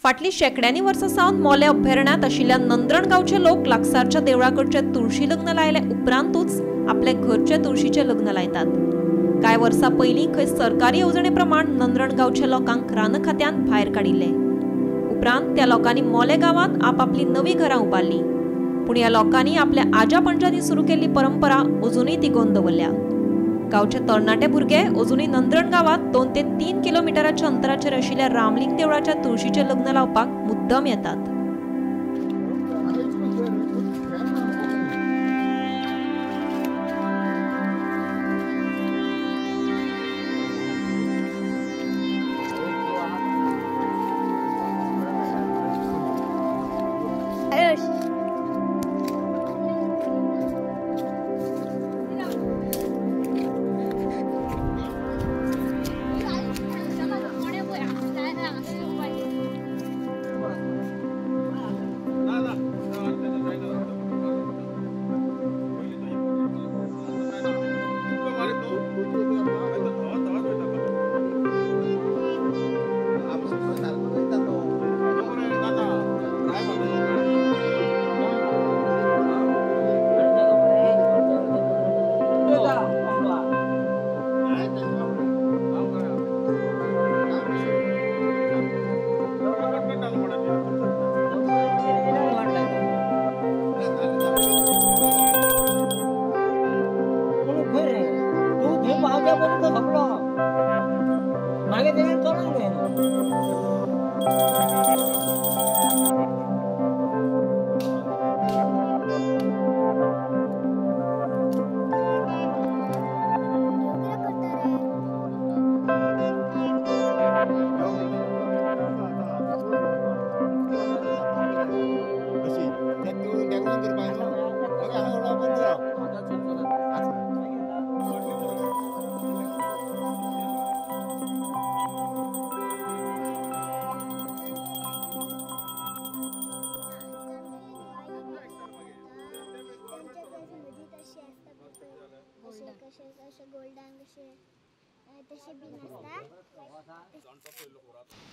फाटली शेकड्यांनी वर्सां सावन मोले अभयारण्यात आशिल्ल्या नंदण गांवचे लोक लागसारच्या देवळाकडचे तुळशी लग्न लायले उपरांतूच आपले घरचे तुळशीचे लग्न लायतात। कांय वर्सां पयलीं खंय सरकारी येवजणे प्रमाण नंदण गांवच्या लोकांक रान खात्यान भायर काडिल्ले। उपरांत त्या लोकांनी मोले गांवांत आपापली नवी घरां उबारली, पूण ह्या लोकांनी आपल्या आजा पणजांनी सुरू केल्ली परंपरा अजूनय तिगोवन दवरल्या। गांवचे तरणाटे भुरगे अजूनय नंदण गांवांत 2 ते 3 किलोमिटराच्या अंतराचेर आशिल्ल्या रामलिंग देवळाच्या तुळशीचे लग्न लावपाक मुद्दम येतात।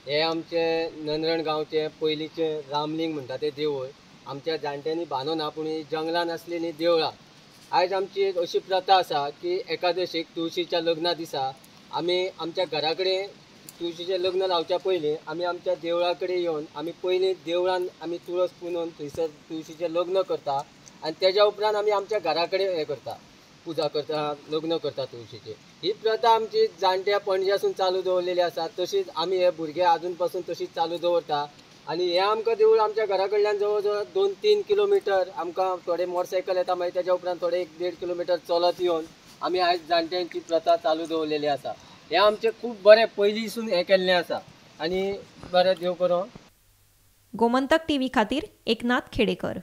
हे आमचे नंदण गांवचे पयलींचे रामलिंग म्हणटा ते देवूळ आमच्या जाणट्यांनी बांदून पूण जंगलान आसलेली देवळां। आयज आमची अशी प्रथा आसा की एकादशीक तुळशीच्या लग्ना दिसा आमी आमच्या घरा कडेन तुळशीचें लग्न लावच्या पयलीं आमी आमच्या देवळा कडेन येवन आमी पयलीं देवळान आमी तुळस पुंजून थंयसर तुळशीचें लग्न करता आनी तेज्या उपरांत आमी आमच्या घरा कडेन हें करता, पूजा करता, लग्न करता तुळशीची। ही प्रथा आमची जाणट्या पणज्यासून चालू दवरलेली आसा, तशीच आमी हे भुरगे आजून पासून तशीच चालू दवरता। आनी हे आमकां देवूळ आमच्या घरा कडल्यान जवळ जवळ 2-3 किलोमिटर आमकां थोडे मोटरसायकल येता, मागीर तेज्या उपरांत थोडे 1-1.5 किलोमिटर चलत येवन आमी आयज जाणट्यांची प्रथा चालू दवरलेली आसा। हे आमचे खूब बरें पयलींसून हें केल्लें आसा आनी बरें देव करूं। गोमंतक टीव्ही खातीर एकनाथ खेडेकर।